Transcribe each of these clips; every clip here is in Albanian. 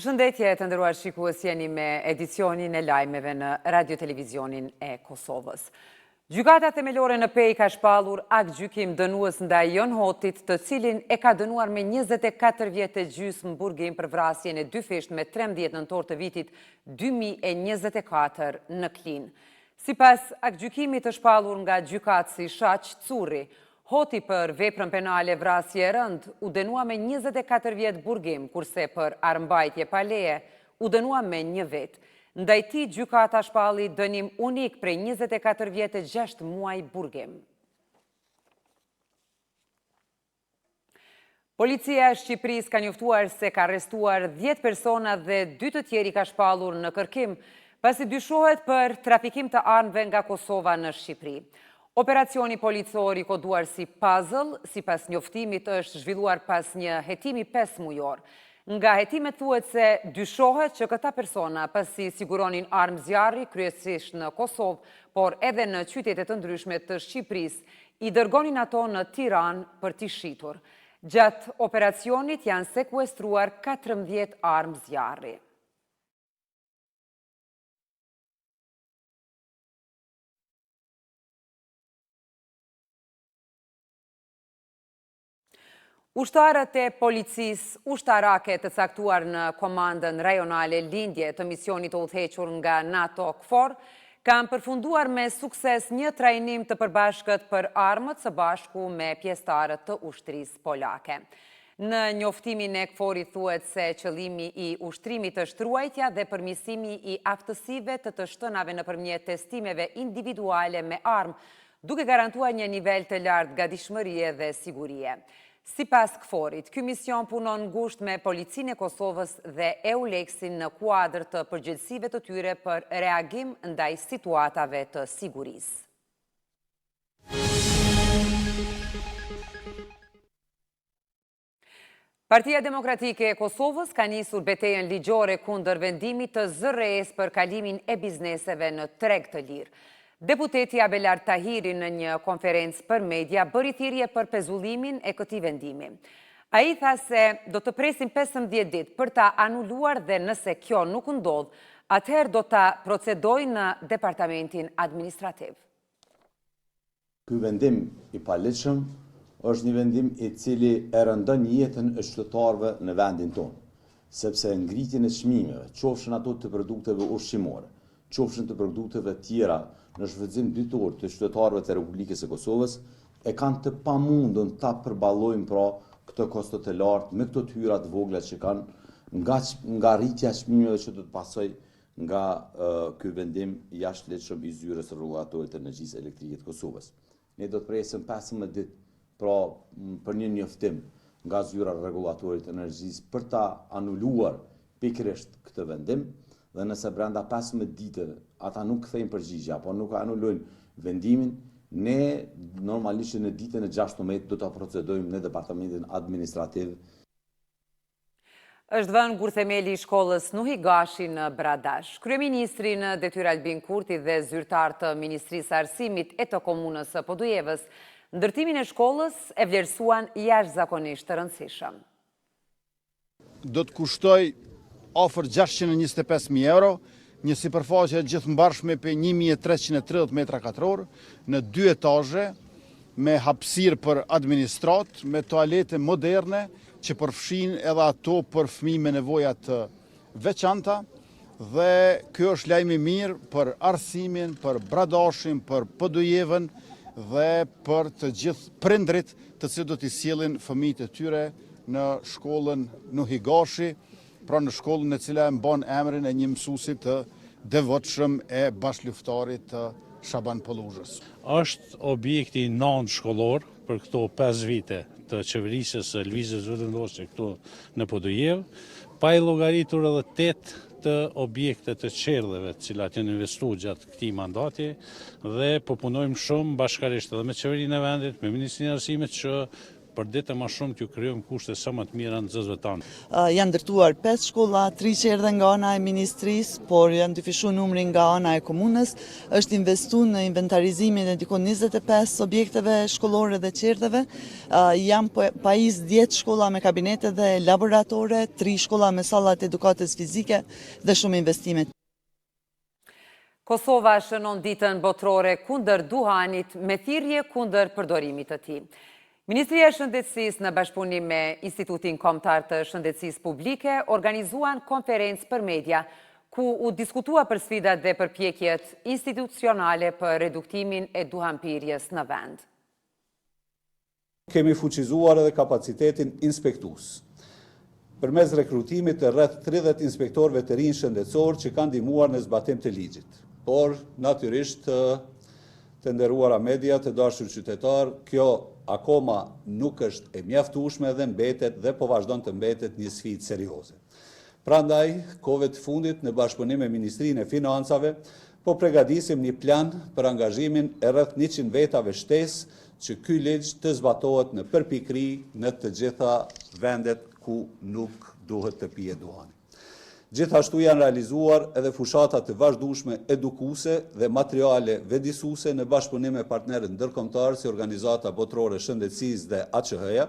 Përshëndetje të nderuar shikues, jeni me edicionin e lajmeve në Radio Televizionin e Kosovës. Gjykata themelore në Pejë ka shpallur akt gjykim dënues ndaj Jon Hotit, të cilin e ka dënuar me 24 vjet e gjysmë burgim për vrasjen e dy fisht me 13 nëntor të vitit 2024 në Klin. Sipas akt gjykimit të shpallur nga gjykatësi Shaq Curri, Hoti për veprën penale vrasje e rënd u dënua me 24 vjet burgim, kurse për armbajtje pa leje u dënua me 1 vit. Ndaj tij gjykata shpalli dënim unik prej 24 vjet e 6 muaj burgim. Policia e Shqipërisë ka njoftuar se ka arrestuar 10 persona dhe 2 të tjeri ka shpallur në kërkim, pasi dyshohet për trafikim të armëve nga Kosova në Shqipëri. Operacioni policor i koduar si puzzle, sipas njoftimit është zhvilluar pas një hetimi 5 mujor. Nga hetimet thuhet se dyshohet që këta persona, pasi siguronin armë zjarri kryesisht në Kosovë, por edhe në qytete të ndryshme të Shqipërisë, i dërgonin ato në Tiranë për t'i shitur. Gjatë operacionit janë sekuestruar 14 armë zjarri. Ushtarët e policisë ushtarake të caktuar në komandën rajonale lindje të misionit të udhëhequr nga NATO KFOR kanë përfunduar me sukses një trajnim të përbashkët për armët së bashku me pjesëtarët të ushtrisë polake. Në njoftimin e KFOR-it thuhet se qëllimi i ushtrimit është ruajtja dhe përmirësimi i aftësive të shtënave nëpërmjet testimeve individuale me armë, duke garantuar një nivel të lartë gatishmërie dhe sigurie. Sipas KFOR-it, ky mision punon ngushtë me Policinë e Kosovës dhe EULEX-in në kuadër të përgjegjësive të tyre për reagim ndaj situatave të sigurisë. Partia Demokratike e Kosovës ka nisur betejën ligjore kundër vendimit të ZRE-s për kalimin e bizneseve në treg të lirë. Deputeti Abelar Tahiri në një konferencë për media bëri thirrje për pezullimin e këtij vendimi. Ai tha se do të presin 15 ditë për ta anuluar dhe nëse kjo nuk ndodh, atëherë do ta procedojnë në departamentin administrativ. Ky vendim i paligjshëm është një vendim i cili e rëndon jetën e qytetarëve në vendin tonë, sepse ngritjen e çmimeve, qofshin ato të produkteve ushqimore, qofshin të produkteve tjera në shfrytëzim ditor të qytetarëve të Republikës së Kosovës, e kanë të pamundun ta përballojnë pra këto kosto të lartë me këto hyra të vogla që kanë nga rritja e çmimeve që do të pasojë nga ky vendim jashtëligjshëm i zyrës rregullatorit të energjisë elektrike të Kosovës. Ne do të presim 15 ditë pra për një njoftim nga zyra rregullatorit të energjisë për ta anuluar pikërisht këtë vendim. Dhe nëse brenda 15 ditë ata nuk kthejnë përgjigje apo nuk anulojnë vendimin, ne normalisht në ditën e 16 do ta procedojmë në departamentin administrativ. Është dhënë gurthemeli i shkollës Nuhi Gashi në Bradash. Kryeministri në detyrë Albin Kurti dhe zyrtar të Ministrisë së Arsimit e të Komunës së Podujevës, ndërtimin e shkollës e vlerësuan jashtëzakonisht të rëndësishëm. Do të kushtoj ofër 625.000 euro, një sipërfaqe gjithëmbarshme për 1330 metra katror, në 2 etazhe, me hapësirë për administrat, me toalete moderne, që përfshin edhe ato për fëmijë me nevoja të veçanta, dhe kjo është lajmi mirë për arsimin, për Bradashin, për Podujevën dhe për të gjithë prindrit të cilët do t'i sjellin fëmijët e tyre në shkollën Nuhi Gashi, pra në shkollën e cila e mban emrin e një mësuesi të devotshëm e bashkëluftarit të Shaban Polluzhës. Është objekti nënt shkollor për këto 5 vite të qeverisës së lëvizjes vendosur këtu në Podujevë, pa i llogaritur edhe 8 të objekte të qerrlleve të cilat janë investuar gjatë këtij mandati dhe po punojmë shumë bashkërisht edhe me qeverinë e vendit, me Ministrinë e Arsimit që për ditë më shumë t'ju krijojmë kushte sa më të mira nxënësve tanë. Janë ndërtuar 5 shkolla, 3 që erdhen nga ana e ministrisë, por janë dyfishuar numri nga ana e komunës. Është investuar në inventarizimin e diku 25 objekteve shkollore dhe qerdheve. Janë pajis 10 shkolla me kabinete dhe laboratore, 3 shkolla me sallat edukatës fizike dhe shumë investime. Kosova shënon ditën botërore kundër duhanit me thirrje kundër përdorimit të tij. Ministria e Shëndetësisë në bashkëpunim me Institutin Kombëtar të Shëndetësisë Publike organizuan konferencë për media, ku u diskutua për sfidat dhe përpjekjet institucionale për reduktimin e duhanpirjes në vend. Kemi fuqizuar edhe kapacitetin inspektues, përmes rekrutimit të rreth 30 inspektorëve të rinj shëndetësor që kanë ndihmuar në zbatim të ligjit. Por, natyrisht, të nderuara media, të dashur qytetar, kjo akoma nuk është e mjaftueshme dhe mbetet dhe po vazhdon të mbetet një sfidë serioze. Prandaj, kohëve të fundit në bashkëpunim me Ministrinë e Financave, po përgatisim një plan për angazhimin e rreth 100 vetave shtesë që ky ligj të zbatohet në përpikëri në të gjitha vendet ku nuk duhet të pije duhani. Gjithashtu janë realizuar edhe fushata të vazhdueshme edukuese dhe materiale vëdisuese në bashkëpunim me partnerët ndërkombëtar si Organizata Botërore e Shëndetësisë dhe AQH-ja,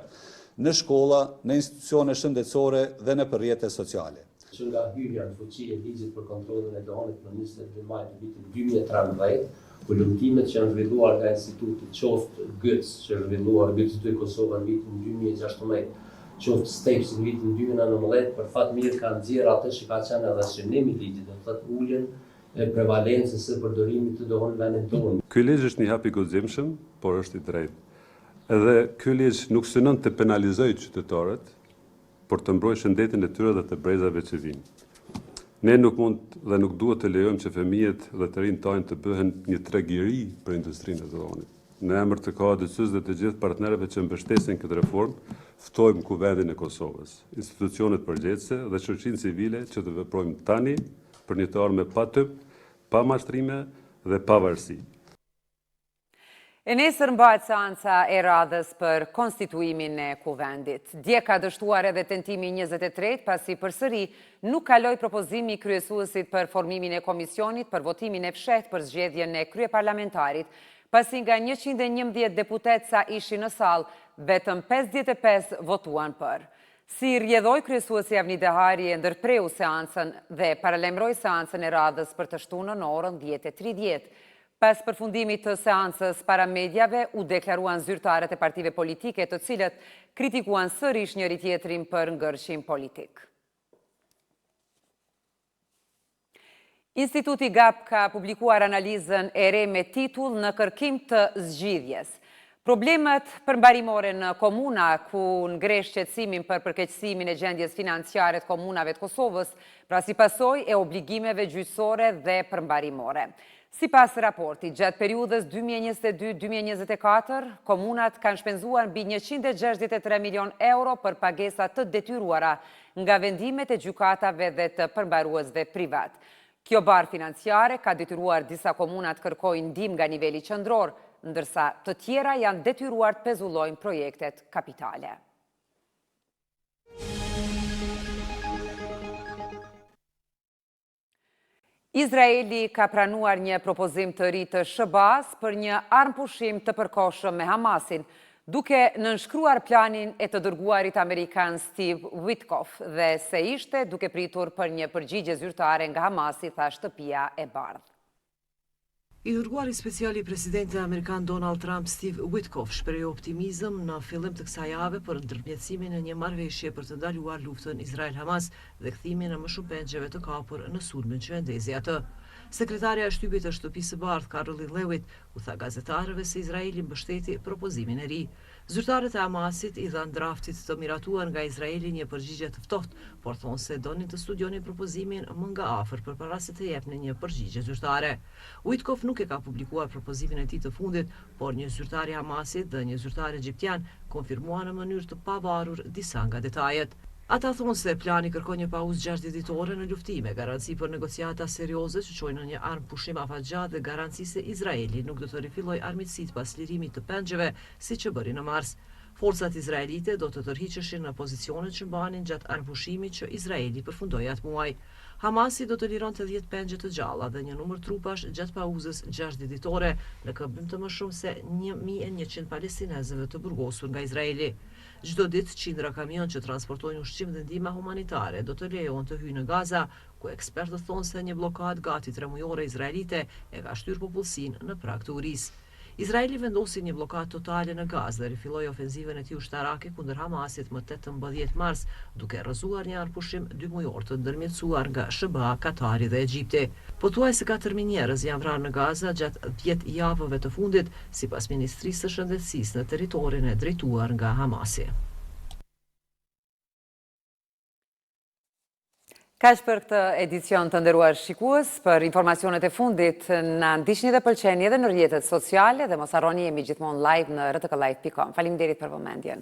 në shkolla, në institucione shëndetësore dhe në rrjetet sociale. Që nga hyrja në fuqi e ligjit për kontrollin e duhanit në 22 maj të vitit 2013, ulëmtimet që janë zhvilluar nga Instituti qoftë GYC, që është zhvilluar GYC Kosova në vitin 2016, qoftë STEPS në vitin 2019, për fat mirë kanë nxjerrë atë që ka qenë edhe shënimi i ligjit, do të thotë uljen e prevalencës së përdorimit të duhanit në vendin tonë. Ky ligj është një hap i guximshëm, por është i drejtë. Edhe ky ligj nuk synon të penalizojë qytetarët, por të mbrojë shëndetin e tyre dhe të brezave që vinë. Ne nuk mund dhe nuk duhet të lejojmë që fëmijët dhe të rinjtë tanë të bëhen një tregiri për industrinë e duhanit. Në emër të KADC-s dhe të gjithë partnerëve që mbështesin këtë reformë, ftojmë Kuvendin e Kosovës, institucionet përgjegjëse dhe shoqërinë civile që të veprojmë tani për një të ardhme pa typ, pa mashtrime dhe pa varësi. E nesër mbahet seanca e radhës për konstituimin e Kuvendit. Dje ka dështuar edhe tentimi 23, pasi përsëri nuk kaloi propozimi i kryesuesit për formimin e komisionit për votimin e fshehtë për zgjedhjen e kryeparlamentarit, pasi nga 111 deputet sa ishin në sallë, vetëm 55 votuan për. Si rrjedhoi kryesuesi Avni Dehari e ndërpreu seancën dhe paralajmëroi seancën e radhës për të shtunë në orën 10:30. Pas përfundimit të seancës para mediave, u deklaruan zyrtarët e partive politike, të cilët kritikuan sërish njëri tjetrin për ngërshim politik. Instituti GAP ka publikuar analizën e re me titull Në kërkim të zgjidhjes. Problemet përmbarimore në komuna, ku ngresh qetësimin për përkeqësimin e gjendjes financiare të komunave të Kosovës, pra si pasojë e obligimeve gjyqësore dhe përmbarimore. Sipas raportit, gjatë periudhës 2022-2024, komunat kanë shpenzuar mbi 163 milion euro për pagesa të detyruara nga vendimet e gjykatave dhe të përmbaruesve privat. Kjo barë financiare ka detyruar disa komunat kërkojnë ndihmë nga niveli qendror, ndërsa të tjera janë detyruar të pezullojnë projektet kapitale. Izraeli ka pranuar një propozim të ri të SHBA-s për një armpushim të përkohshëm me Hamasin, duke nënshkruar planin e të dërguarit amerikan Steve Witkoff dhe se ishte duke pritur për një përgjigje zyrtare nga Hamasi, tha Shtëpia e Bardhë. I dërguari special i presidentit amerikan Donald Trump, Steve Witkoff, shprehoi optimizëm në fillim të kësaj jave për ndërmjetësimin e një marrëveshje për të ndaluar luftën Izrael-Hamas dhe kthimin e më shumë pengjeve të kapur në sulmin që ndezi atë. Sekretarja e shtypit të Shtëpisë së Bardhë, Caroline Levitt, u tha gazetarëve se Izraeli mbështeti propozimin e ri. Zyrtarët e Hamasit i dhanë draftit të miratuar nga Izraeli një përgjigje të ftohtë, por thonë se donin të studionin propozimin më nga afër përpara se të jepnin një përgjigje zyrtare. Witkoff nuk e ka publikuar propozimin e tij të fundit, por një zyrtar i Hamasit dhe një zyrtar egjiptian konfirmuan në mënyrë të pavarur disa nga detajet. Ata thonë se plani kërkon një pauzë 6 ditore në luftime, garanci për negociata serioze që çojnë në një armpushim afatgjatë dhe garanci se Izraeli nuk do të rifillojë armiqësitë pas lirimit të pengjeve, siç e bëri në mars. Forcat izraelite do të tërhiqeshin në pozicionet që mbanin gjatë arpushimit që Izraeli përfundoi atë muaj. Hamasi do të lironte 10 pengje të gjalla dhe një numër trupash gjatë pauzës 6 ditore në këmbim të më shumë se 1100 palestinezëve të burgosur nga Izraeli. Çdo ditë qindra kamion që transportojnë ushqim dhe ndihma humanitare do të lejohen të hyjnë në Gaza, ku ekspertët thonë se një blokadë gati 3 mujore izraelite e ka shtyr popullsinë në prag të urisë. Izraeli vendosi një blokadë totale në Gazë dhe rifilloi ofenzivën e tij ushtarake kundër Hamasit më 18 mars, duke rrëzuar një arpushim 2 mujor të ndërmjetësuar nga SBA, Katari dhe Egjipti. Pothuajse 4.000 njerëz janë vrarë në Gaza gjatë 10 javëve të fundit, sipas Ministrisë së Shëndetësisë në territorin e drejtuar nga Hamasi. Kaq për këtë edicion të nderuar shikues, për informacionet e fundit na ndiqni dhe pëlqeni edhe në rrjetet sociale dhe mos harroni jemi gjithmonë live në rtk live.com. Faleminderit për vëmendjen.